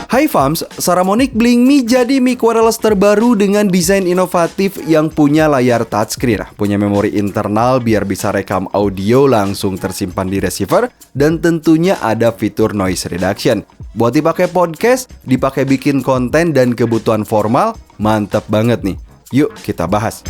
Hai Fams, Saramonic BlingMe jadi mic wireless terbaru dengan desain inovatif yang punya layar touchscreen, punya memori internal biar bisa rekam audio langsung tersimpan di receiver, dan tentunya ada fitur noise reduction. Buat dipakai podcast, dipakai bikin konten dan kebutuhan formal, mantap banget nih. Yuk kita bahas.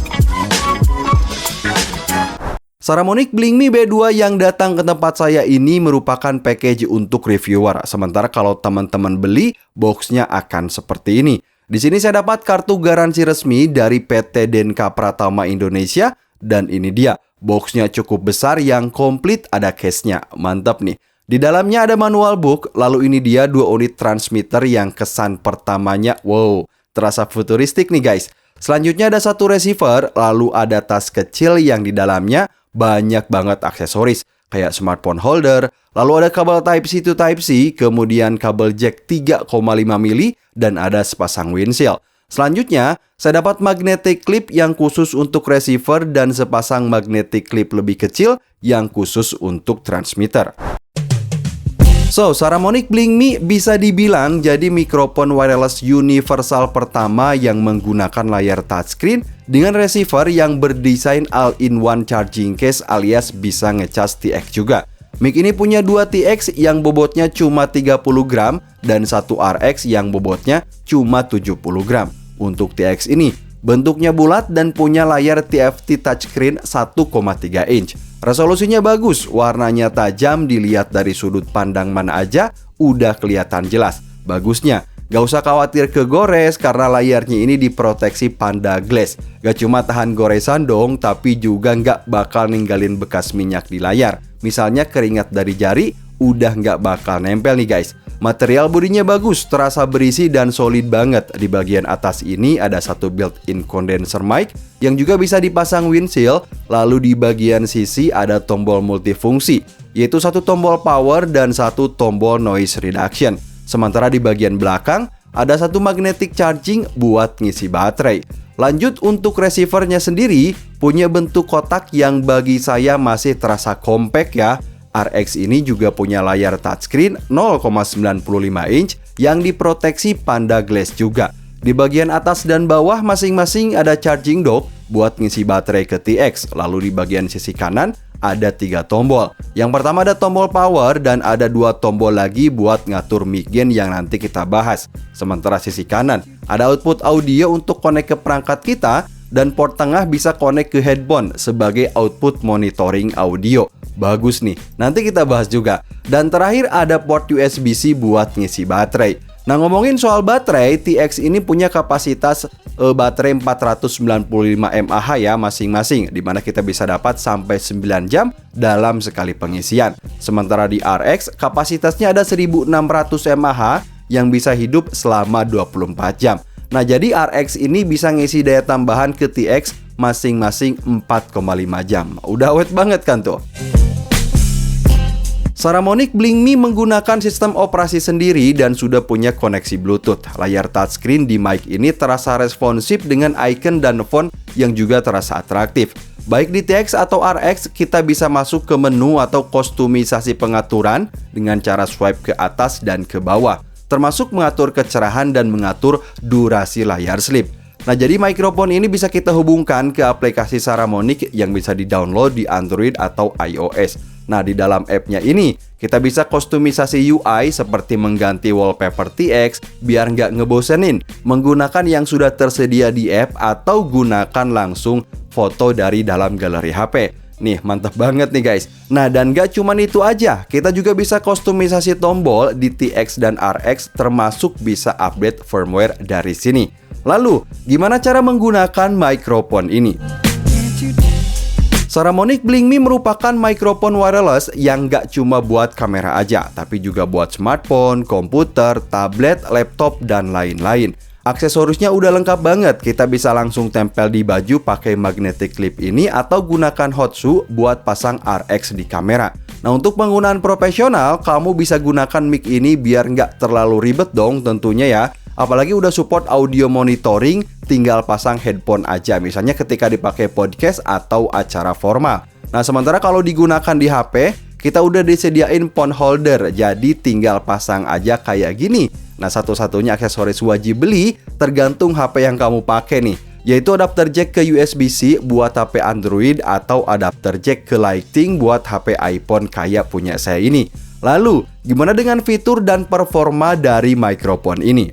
Saramonic BlingMe B2 yang datang ke tempat saya ini merupakan package untuk reviewer. Sementara kalau teman-teman beli, boxnya akan seperti ini. Di sini saya dapat kartu garansi resmi dari PT Denka Pratama Indonesia. Dan ini dia, boxnya cukup besar yang komplit, ada case-nya. Mantap nih. Di dalamnya ada manual book, lalu ini dia 2 unit transmitter yang kesan pertamanya, wow, terasa futuristik nih guys. Selanjutnya ada 1 receiver, lalu ada tas kecil yang di dalamnya banyak banget aksesoris, kayak smartphone holder, lalu ada kabel Type-C to Type-C, kemudian kabel jack 3,5 mili, dan ada sepasang windshield. Selanjutnya, saya dapat magnetic clip yang khusus untuk receiver dan sepasang magnetic clip lebih kecil yang khusus untuk transmitter. So, Saramonic BlingMe bisa dibilang jadi mikrofon wireless universal pertama yang menggunakan layar touchscreen dengan receiver yang berdesain all-in-one charging case alias bisa ngecas TX juga. Mic ini punya 2 TX yang bobotnya cuma 30 gram dan 1 RX yang bobotnya cuma 70 gram. Untuk TX ini, bentuknya bulat dan punya layar TFT touchscreen 1,3 inch. Resolusinya bagus, warnanya tajam, dilihat dari sudut pandang mana aja, udah kelihatan jelas. Bagusnya, gak usah khawatir kegores karena layarnya ini diproteksi Panda Glass. Gak cuma tahan goresan dong, tapi juga gak bakal ninggalin bekas minyak di layar. Misalnya keringat dari jari, udah gak bakal nempel nih guys. Material bodinya bagus, terasa berisi dan solid banget. Di bagian atas ini ada 1 built-in condenser mic yang juga bisa dipasang windshield. Lalu di bagian sisi ada tombol multifungsi, yaitu 1 tombol power dan 1 tombol noise reduction. Sementara di bagian belakang ada 1 magnetic charging buat ngisi baterai. Lanjut untuk receivernya sendiri, punya bentuk kotak yang bagi saya masih terasa compact ya. RX ini juga punya layar touchscreen 0,95 inch yang diproteksi Panda Glass juga. Di bagian atas dan bawah masing-masing ada charging dock buat ngisi baterai ke TX. Lalu di bagian sisi kanan ada 3 tombol. Yang pertama ada tombol power dan ada 2 tombol lagi buat ngatur mic gain yang nanti kita bahas. Sementara sisi kanan ada output audio untuk connect ke perangkat kita dan port tengah bisa connect ke headphone sebagai output monitoring audio. Bagus nih, nanti kita bahas juga. Dan terakhir ada port USB-C buat ngisi baterai. Nah, ngomongin soal baterai, TX ini punya kapasitas baterai 495 mAh ya masing-masing, dimana kita bisa dapat sampai 9 jam dalam sekali pengisian. Sementara di RX, kapasitasnya ada 1600 mAh yang bisa hidup selama 24 jam. Nah, jadi RX ini bisa ngisi daya tambahan ke TX masing-masing 4,5 jam. Udah awet banget kan tuh? Saramonic BlingMe menggunakan sistem operasi sendiri dan sudah punya koneksi Bluetooth. Layar touchscreen di mic ini terasa responsif dengan icon dan font yang juga terasa atraktif. Baik di TX atau RX, kita bisa masuk ke menu atau kostumisasi pengaturan dengan cara swipe ke atas dan ke bawah, termasuk mengatur kecerahan dan mengatur durasi layar sleep. Nah, jadi mikrofon ini bisa kita hubungkan ke aplikasi Saramonic yang bisa di-download di Android atau iOS. Nah, di dalam app-nya ini, kita bisa kostumisasi UI seperti mengganti wallpaper TX biar nggak ngebosenin, menggunakan yang sudah tersedia di app atau gunakan langsung foto dari dalam galeri HP. Nih, mantap banget nih guys. Nah, dan nggak cuma itu aja, kita juga bisa kostumisasi tombol di TX dan RX, termasuk bisa update firmware dari sini. Lalu, gimana cara menggunakan mikrofon ini? Saramonic BlingMe merupakan mikrofon wireless yang nggak cuma buat kamera aja, tapi juga buat smartphone, komputer, tablet, laptop, dan lain-lain. Aksesorisnya udah lengkap banget, kita bisa langsung tempel di baju pakai magnetic clip ini atau gunakan hot shoe buat pasang RX di kamera. Nah, untuk penggunaan profesional, kamu bisa gunakan mic ini biar nggak terlalu ribet dong tentunya ya. Apalagi udah support audio monitoring, tinggal pasang headphone aja, misalnya ketika dipakai podcast atau acara formal. Nah, sementara kalau digunakan di HP, kita udah disediain phone holder, jadi tinggal pasang aja kayak gini. Nah, satu-satunya aksesoris wajib beli tergantung HP yang kamu pakai nih, yaitu adapter jack ke USB-C buat HP Android atau adapter jack ke Lightning buat HP iPhone kayak punya saya ini. Lalu, gimana dengan fitur dan performa dari microphone ini?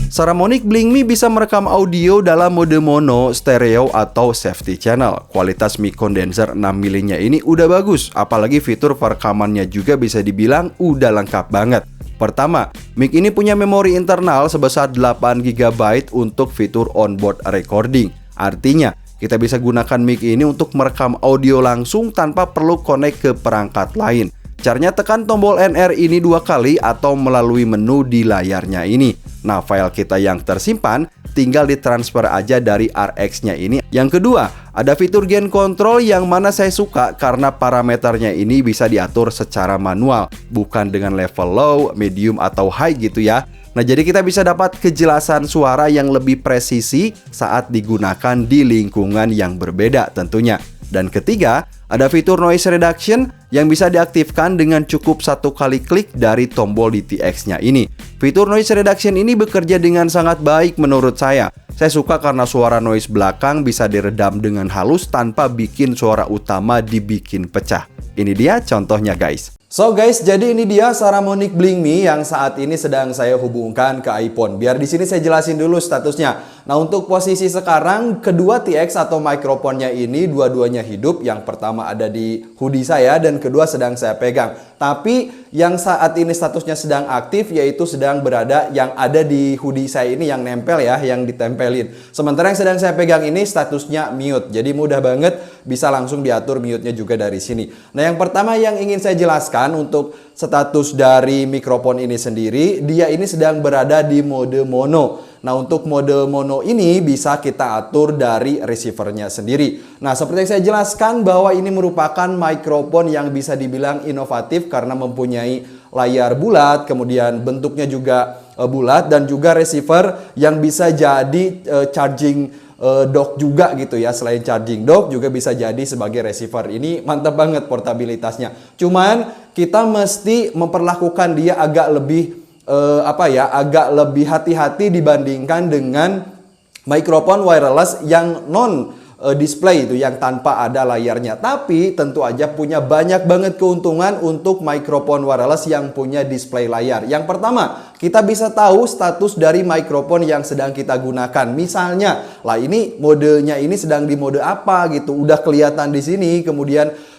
Saramonic Bling Me bisa merekam audio dalam mode mono, stereo, atau safety channel. Kualitas mic condenser 6mm-nya ini udah bagus, apalagi fitur perekamannya juga bisa dibilang udah lengkap banget. Pertama, mic ini punya memori internal sebesar 8GB untuk fitur onboard recording. Artinya, kita bisa gunakan mic ini untuk merekam audio langsung tanpa perlu connect ke perangkat lain. Caranya tekan tombol NR ini 2 kali atau melalui menu di layarnya ini. Nah, file kita yang tersimpan tinggal ditransfer aja dari RX-nya ini. Yang kedua, ada fitur gain control yang mana saya suka karena parameternya ini bisa diatur secara manual, bukan dengan level low, medium, atau high gitu ya. Nah, jadi kita bisa dapat kejelasan suara yang lebih presisi saat digunakan di lingkungan yang berbeda tentunya. Dan ketiga, ada fitur noise reduction yang bisa diaktifkan dengan cukup 1 kali klik dari tombol DTX-nya ini. Fitur noise reduction ini bekerja dengan sangat baik menurut saya. Saya suka karena suara noise belakang bisa diredam dengan halus tanpa bikin suara utama dibikin pecah. Ini dia contohnya guys. So guys, jadi ini dia Saramonic Bling Me yang saat ini sedang saya hubungkan ke iPhone. Biar di sini saya jelasin dulu statusnya. Nah, untuk posisi sekarang kedua TX atau microphone-nya ini dua-duanya hidup. Yang pertama ada di hoodie saya dan kedua sedang saya pegang. Tapi yang saat ini statusnya sedang aktif yaitu sedang berada yang ada di hoodie saya ini yang nempel ya, yang ditempelin. Sementara yang sedang saya pegang ini statusnya mute. Jadi mudah banget bisa langsung diatur mute-nya juga dari sini. Nah, yang pertama yang ingin saya jelaskan untuk status dari mikrofon ini sendiri, dia ini sedang berada di mode mono. Nah, untuk mode mono ini bisa kita atur dari receivernya sendiri. Nah, seperti yang saya jelaskan bahwa ini merupakan mikrofon yang bisa dibilang inovatif karena mempunyai layar bulat, kemudian bentuknya juga bulat dan juga receiver yang bisa jadi charging dock juga gitu ya. Selain charging dock juga bisa jadi sebagai receiver. Ini mantap banget portabilitasnya. Cuman kita mesti memperlakukan dia agak lebih agak lebih hati-hati dibandingkan dengan mikrofon wireless yang non display itu, yang tanpa ada layarnya. Tapi tentu aja punya banyak banget keuntungan untuk mikrofon wireless yang punya display layar. Yang pertama, kita bisa tahu status dari mikrofon yang sedang kita gunakan. Misalnya, lah ini modenya ini sedang di mode apa gitu, udah kelihatan di sini. Kemudian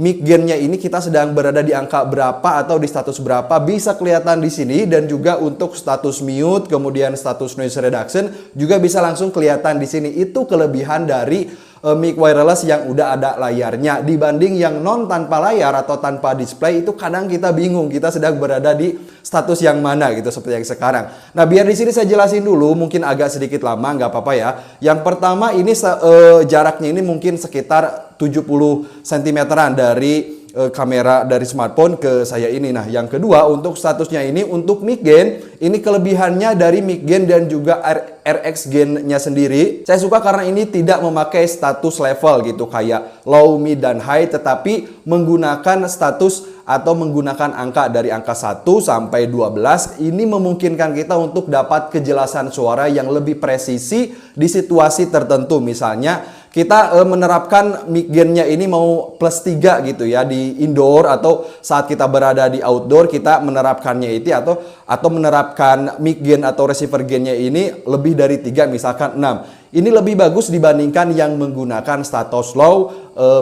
mic gain-nya ini kita sedang berada di angka berapa atau di status berapa bisa kelihatan di sini, dan juga untuk status mute kemudian status noise reduction juga bisa langsung kelihatan di sini. Itu kelebihan dari mic wireless yang udah ada layarnya dibanding yang non tanpa layar atau tanpa display. Itu kadang kita bingung kita sedang berada di status yang mana gitu, seperti yang sekarang. Nah, biar di sini saya jelasin dulu, mungkin agak sedikit lama, nggak apa-apa ya. Yang pertama ini jaraknya ini mungkin sekitar 70 cm-an dari kamera dari smartphone ke saya ini. Nah, yang kedua untuk statusnya ini untuk mic gain, ini kelebihannya dari mic gain dan juga RX gain-nya sendiri. Saya suka karena ini tidak memakai status level gitu kayak low, mid, dan high, tetapi menggunakan status atau menggunakan angka dari angka 1 sampai 12. Ini memungkinkan kita untuk dapat kejelasan suara yang lebih presisi di situasi tertentu. Misalnya kita menerapkan mic gain-nya ini mau plus 3 gitu ya di indoor, atau saat kita berada di outdoor kita menerapkannya itu atau menerapkan mic gain atau receiver gain-nya ini lebih dari 3, misalkan 6. Ini lebih bagus dibandingkan yang menggunakan status low,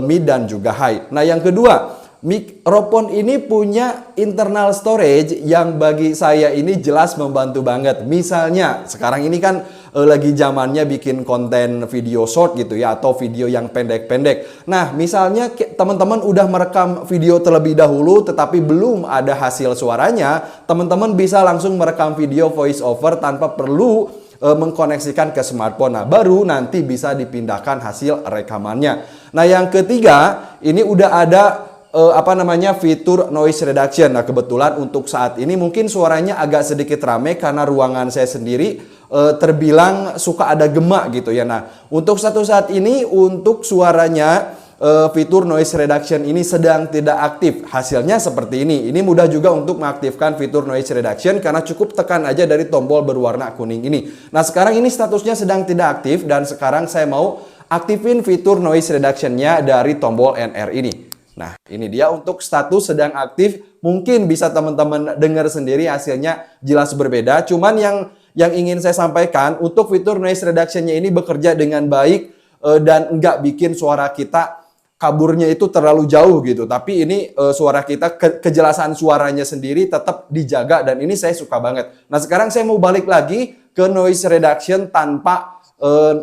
mid, dan juga high. Nah, yang kedua, mikrofon ini punya internal storage yang bagi saya ini jelas membantu banget. Misalnya sekarang ini kan lagi zamannya bikin konten video short gitu ya, atau video yang pendek-pendek. Nah, misalnya teman-teman udah merekam video terlebih dahulu tetapi belum ada hasil suaranya, teman-teman bisa langsung merekam video voice over tanpa perlu mengkoneksikan ke smartphone. Nah, baru nanti bisa dipindahkan hasil rekamannya. Nah, yang ketiga, ini udah ada fitur noise reduction. Nah, kebetulan untuk saat ini mungkin suaranya agak sedikit rame karena ruangan saya sendiri terbilang suka ada gema gitu ya. Nah, untuk satu saat ini untuk suaranya fitur noise reduction ini sedang tidak aktif. Hasilnya seperti ini. Ini mudah juga untuk mengaktifkan fitur noise reduction karena cukup tekan aja dari tombol berwarna kuning ini. Nah, sekarang ini statusnya sedang tidak aktif dan sekarang saya mau aktifin fitur noise reduction-nya dari tombol NR ini. Nah, ini dia untuk status sedang aktif. Mungkin bisa teman-teman dengar sendiri hasilnya jelas berbeda. Cuman yang ingin saya sampaikan untuk fitur noise reduction-nya ini bekerja dengan baik dan nggak bikin suara kita kaburnya itu terlalu jauh gitu. Tapi ini suara kita, kejelasan suaranya sendiri tetap dijaga dan ini saya suka banget. Nah, sekarang saya mau balik lagi ke noise reduction tanpa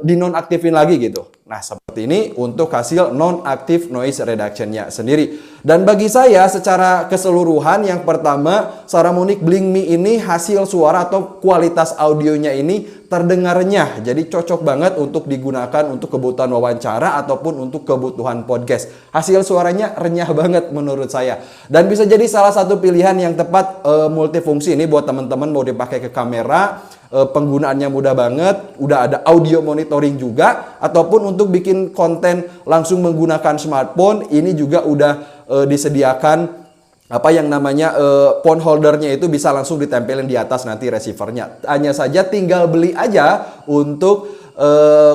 dinonaktifin lagi gitu. Nah, seperti ini untuk hasil non-aktif noise reduction-nya sendiri. Dan bagi saya secara keseluruhan, yang pertama, Saramonic Blink Me ini hasil suara atau kualitas audionya ini terdengarnya. Jadi cocok banget untuk digunakan untuk kebutuhan wawancara ataupun untuk kebutuhan podcast. Hasil suaranya renyah banget menurut saya. Dan bisa jadi salah satu pilihan yang tepat multifungsi ini buat teman-teman mau dipakai ke kamera, penggunaannya mudah banget, udah ada audio monitoring juga, ataupun untuk bikin konten langsung menggunakan smartphone, ini juga udah disediakan apa yang namanya phone holdernya itu bisa langsung ditempelin di atas nanti receivernya. Hanya saja tinggal beli aja untuk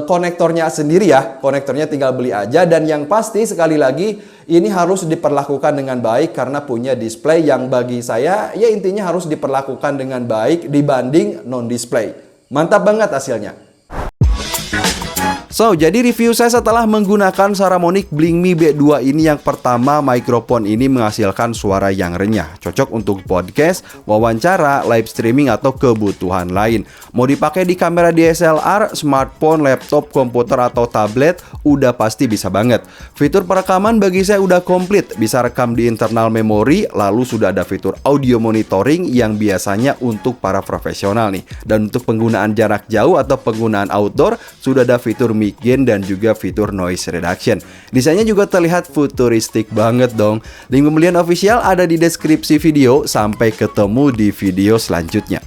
konektornya sendiri ya. Konektornya tinggal beli aja dan yang pasti sekali lagi ini harus diperlakukan dengan baik karena punya display yang bagi saya ya intinya harus diperlakukan dengan baik dibanding non-display. Mantap banget hasilnya. So, jadi review saya setelah menggunakan Saramonic Blink Me B2 ini, yang pertama, mikrofon ini menghasilkan suara yang renyah, cocok untuk podcast, wawancara, live streaming, atau kebutuhan lain. Mau dipakai di kamera DSLR, smartphone, laptop, komputer, atau tablet, udah pasti bisa banget. Fitur perekaman bagi saya udah komplit, bisa rekam di internal memory, lalu sudah ada fitur audio monitoring yang biasanya untuk para profesional nih. Dan untuk penggunaan jarak jauh atau penggunaan outdoor, sudah ada fitur mic gain dan juga fitur noise reduction. Desainnya juga terlihat futuristik banget dong. Link pembelian official ada di deskripsi video. Sampai ketemu di video selanjutnya.